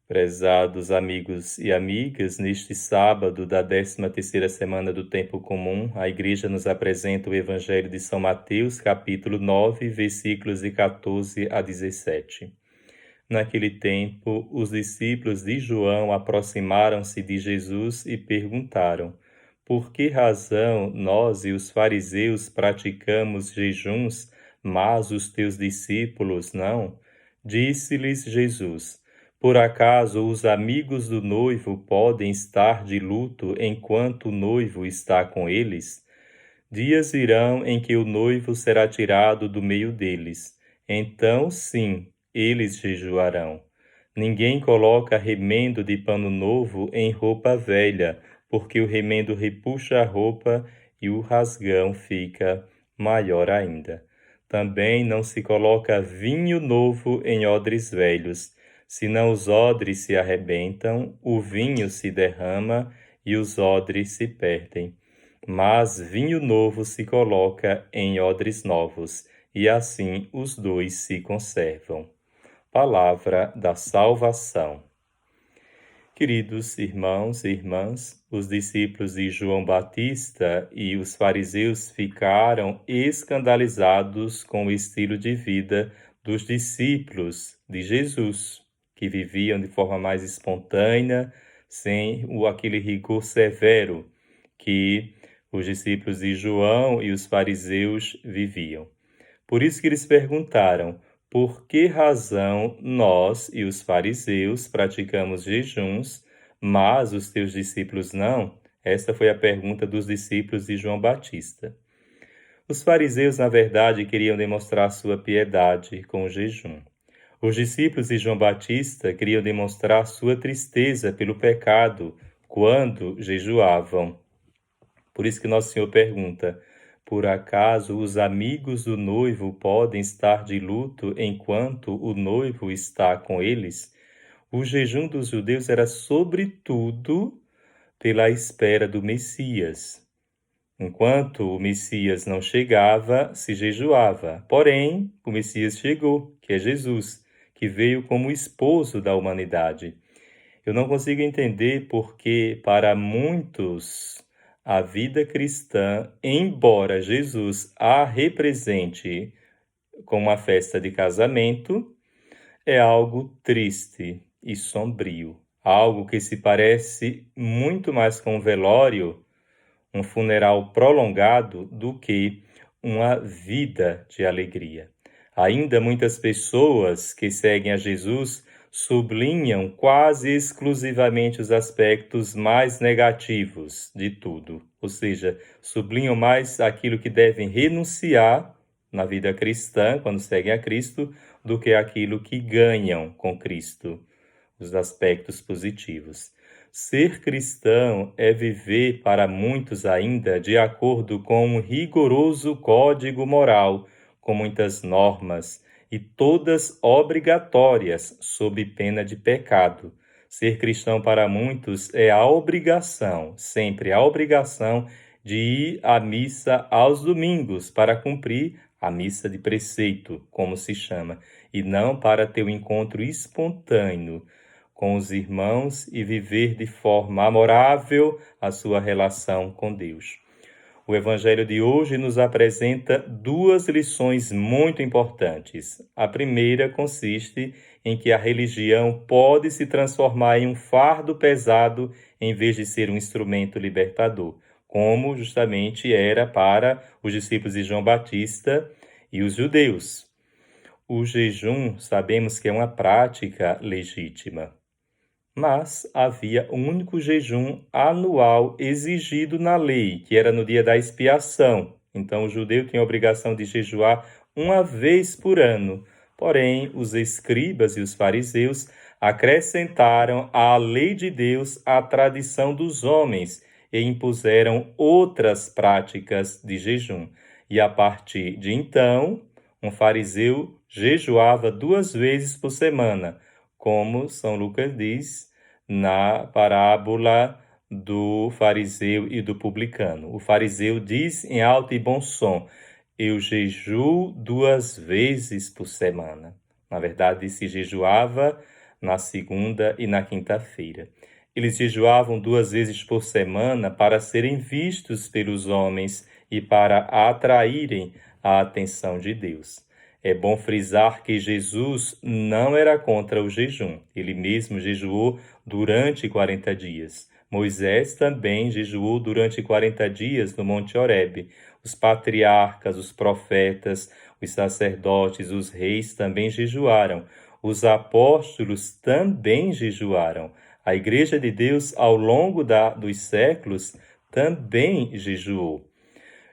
Prezados amigos e amigas, neste sábado da 13ª semana do Tempo Comum, a Igreja nos apresenta o Evangelho de São Mateus, capítulo 9, versículos de 14 a 17. Naquele tempo, os discípulos de João aproximaram-se de Jesus e perguntaram: Por que razão nós e os fariseus praticamos jejuns, mas os teus discípulos não? Disse-lhes Jesus: Por acaso os amigos do noivo podem estar de luto enquanto o noivo está com eles? Dias virão em que o noivo será tirado do meio deles. Então, sim, eles jejuarão. Ninguém coloca remendo de pano novo em roupa velha, porque o remendo repuxa a roupa e o rasgão fica maior ainda. Também não se coloca vinho novo em odres velhos, senão os odres se arrebentam, o vinho se derrama e os odres se perdem. Mas vinho novo se coloca em odres novos, e assim os dois se conservam. Palavra da salvação. Queridos irmãos e irmãs, os discípulos de João Batista e os fariseus ficaram escandalizados com o estilo de vida dos discípulos de Jesus, que viviam de forma mais espontânea, sem aquele rigor severo que os discípulos de João e os fariseus viviam. Por isso que eles perguntaram: por que razão nós e os fariseus praticamos jejuns, mas os teus discípulos não? Esta foi a pergunta dos discípulos de João Batista. Os fariseus, na verdade, queriam demonstrar sua piedade com o jejum. Os discípulos de João Batista queriam demonstrar sua tristeza pelo pecado quando jejuavam. Por isso que Nosso Senhor pergunta: por acaso os amigos do noivo podem estar de luto enquanto o noivo está com eles? O jejum dos judeus era sobretudo pela espera do Messias. Enquanto o Messias não chegava, se jejuava. Porém, o Messias chegou, que é Jesus, que veio como esposo da humanidade. Eu não consigo entender porque, para muitos, a vida cristã, embora Jesus a represente como uma festa de casamento, é algo triste e sombrio, algo que se parece muito mais com um velório, um funeral prolongado, do que uma vida de alegria. Ainda muitas pessoas que seguem a Jesus sublinham quase exclusivamente os aspectos mais negativos de tudo, ou seja, sublinham mais aquilo que devem renunciar na vida cristã, quando seguem a Cristo, do que aquilo que ganham com Cristo, os aspectos positivos. Ser cristão é viver para muitos ainda de acordo com um rigoroso código moral, com muitas normas, e todas obrigatórias, sob pena de pecado. Ser cristão para muitos é a obrigação, sempre a obrigação, de ir à missa aos domingos para cumprir a missa de preceito, como se chama, e não para ter um encontro espontâneo com os irmãos e viver de forma amorável a sua relação com Deus. O Evangelho de hoje nos apresenta duas lições muito importantes. A primeira consiste em que a religião pode se transformar em um fardo pesado em vez de ser um instrumento libertador, como justamente era para os discípulos de João Batista e os judeus. O jejum, sabemos que é uma prática legítima, mas havia um único jejum anual exigido na lei, que era no dia da expiação. Então, o judeu tinha a obrigação de jejuar uma vez por ano. Porém, os escribas e os fariseus acrescentaram à lei de Deus a tradição dos homens e impuseram outras práticas de jejum. E a partir de então, um fariseu jejuava 2 vezes por semana, como São Lucas diz na parábola do fariseu e do publicano. O fariseu diz em alto e bom som: eu jejuo 2 vezes por semana. Na verdade, se jejuava na segunda e na quinta-feira. Eles jejuavam 2 vezes por semana para serem vistos pelos homens e para atraírem a atenção de Deus. É bom frisar que Jesus não era contra o jejum. Ele mesmo jejuou durante 40 dias. Moisés também jejuou durante 40 dias no Monte Horebe. Os patriarcas, os profetas, os sacerdotes, os reis também jejuaram. Os apóstolos também jejuaram. A Igreja de Deus, ao longo dos séculos, também jejuou.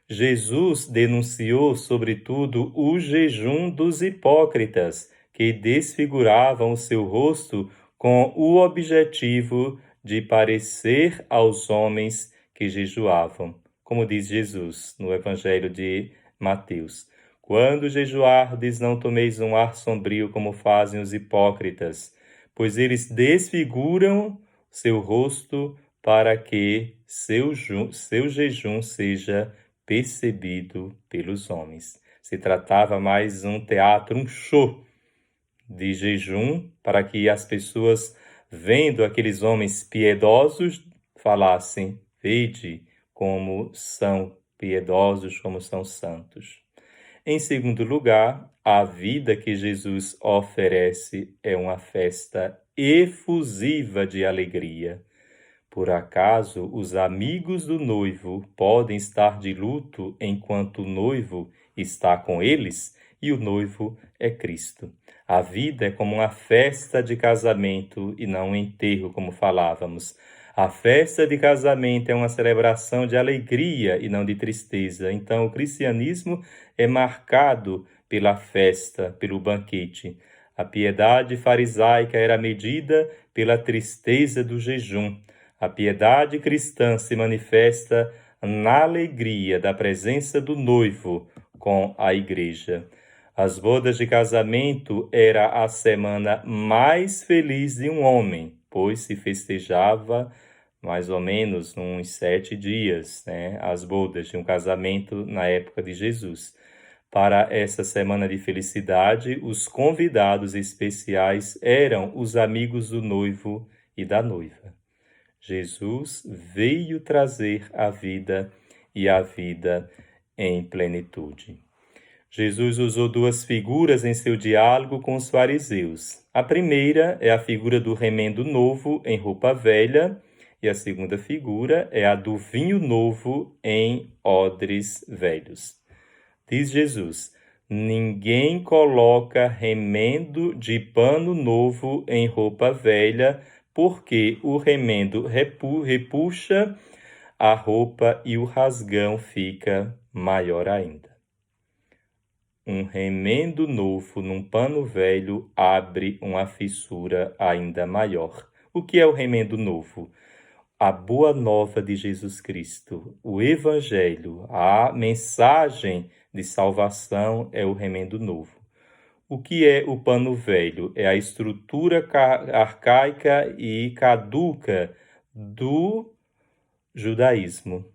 Jesus denunciou, sobretudo, o jejum dos hipócritas, que desfiguravam o seu rosto com o objetivo de parecer aos homens que jejuavam. Como diz Jesus no Evangelho de Mateus: quando jejuardes, não tomeis um ar sombrio como fazem os hipócritas, pois eles desfiguram seu rosto para que seu jejum seja percebido pelos homens. Se tratava mais um teatro, um show de jejum, para que as pessoas, vendo aqueles homens piedosos, falassem: vede como são piedosos, como são santos. Em segundo lugar, a vida que Jesus oferece é uma festa efusiva de alegria. Por acaso, os amigos do noivo podem estar de luto enquanto o noivo está com eles? E o noivo é Cristo. A vida é como uma festa de casamento e não um enterro, como falávamos. A festa de casamento é uma celebração de alegria e não de tristeza. Então, o cristianismo é marcado pela festa, pelo banquete. A piedade farisaica era medida pela tristeza do jejum. A piedade cristã se manifesta na alegria da presença do noivo com a igreja. As bodas de casamento era a semana mais feliz de um homem, pois se festejava mais ou menos uns 7 dias, as bodas de um casamento na época de Jesus. Para essa semana de felicidade, os convidados especiais eram os amigos do noivo e da noiva. Jesus veio trazer a vida e a vida em plenitude. Jesus usou 2 figuras em seu diálogo com os fariseus. A primeira é a figura do remendo novo em roupa velha, e a segunda figura é a do vinho novo em odres velhos. Diz Jesus: ninguém coloca remendo de pano novo em roupa velha, porque o remendo repuxa a roupa e o rasgão fica maior ainda. Um remendo novo num pano velho abre uma fissura ainda maior. O que é o remendo novo? A boa nova de Jesus Cristo, o Evangelho, a mensagem de salvação é o remendo novo. O que é o pano velho? É a estrutura arcaica e caduca do judaísmo.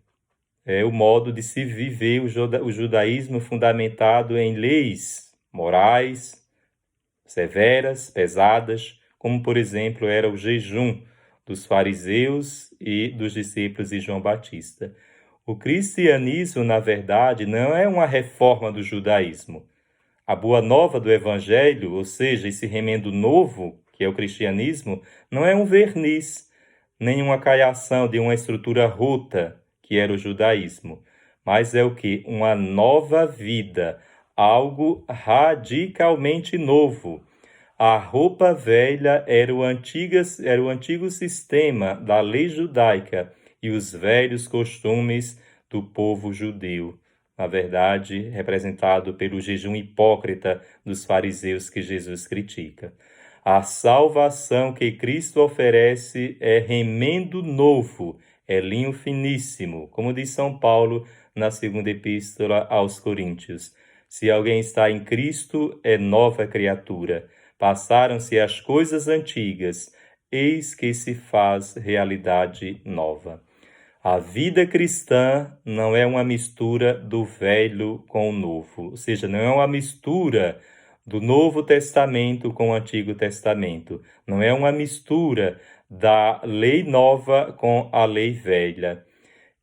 É o modo de se viver o judaísmo fundamentado em leis morais, severas, pesadas, como, por exemplo, era o jejum dos fariseus e dos discípulos de João Batista. O cristianismo, na verdade, não é uma reforma do judaísmo. A boa nova do Evangelho, ou seja, esse remendo novo, que é o cristianismo, não é um verniz, nem uma caiação de uma estrutura rota, que era o judaísmo, mas é o que? Uma nova vida, algo radicalmente novo. A roupa velha era o antigo sistema da lei judaica e os velhos costumes do povo judeu. Na verdade, representado pelo jejum hipócrita dos fariseus que Jesus critica. A salvação que Cristo oferece é remendo novo, é linho finíssimo, como diz São Paulo na segunda epístola aos Coríntios. Se alguém está em Cristo, é nova criatura. Passaram-se as coisas antigas, eis que se faz realidade nova. A vida cristã não é uma mistura do velho com o novo, ou seja, não é uma mistura do Novo Testamento com o Antigo Testamento. Não é uma mistura da lei nova com a lei velha.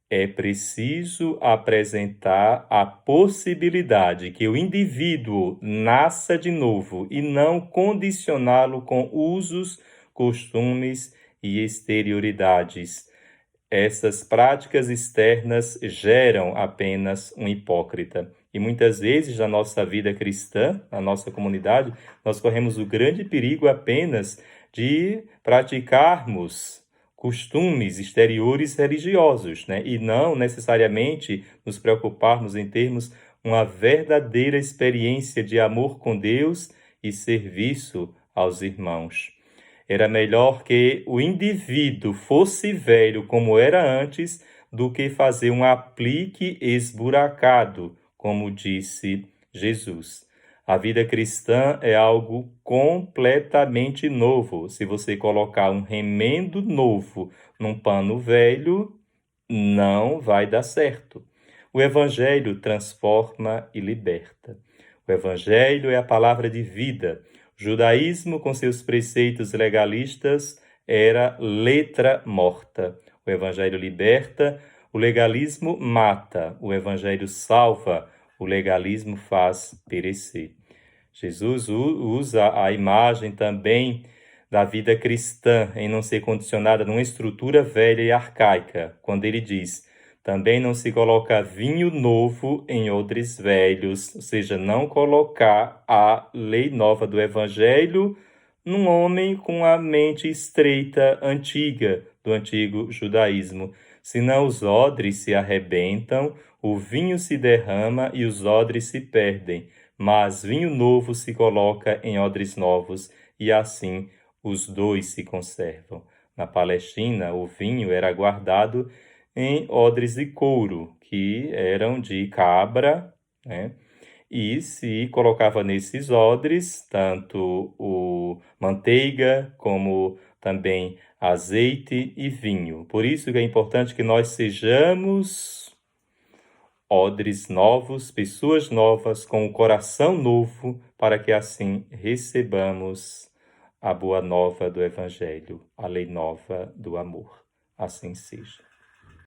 É preciso apresentar a possibilidade que o indivíduo nasça de novo e não condicioná-lo com usos, costumes e exterioridades. Essas práticas externas geram apenas um hipócrita. E muitas vezes na nossa vida cristã, na nossa comunidade, nós corremos o grande perigo apenas de praticarmos costumes exteriores religiosos, né? E não necessariamente nos preocuparmos em termos uma verdadeira experiência de amor com Deus e serviço aos irmãos. Era melhor que o indivíduo fosse velho como era antes do que fazer um aplique esburacado, como disse Jesus. A vida cristã é algo completamente novo. Se você colocar um remendo novo num pano velho, não vai dar certo. O Evangelho transforma e liberta. O Evangelho é a palavra de vida. O judaísmo, com seus preceitos legalistas, era letra morta. O Evangelho liberta, o legalismo mata. O Evangelho salva, o legalismo faz perecer. Jesus usa a imagem também da vida cristã em não ser condicionada numa estrutura velha e arcaica, quando ele diz: também não se coloca vinho novo em odres velhos, ou seja, não colocar a lei nova do Evangelho num homem com a mente estreita, antiga, do antigo judaísmo. Senão os odres se arrebentam, o vinho se derrama e os odres se perdem, mas vinho novo se coloca em odres novos, e assim os dois se conservam. Na Palestina, o vinho era guardado em odres de couro, que eram de cabra, né? E se colocava nesses odres tanto o manteiga como também azeite e vinho. Por isso que é importante que nós sejamos odres novos, pessoas novas, com o coração novo, para que assim recebamos a boa nova do Evangelho, a lei nova do amor. Assim seja.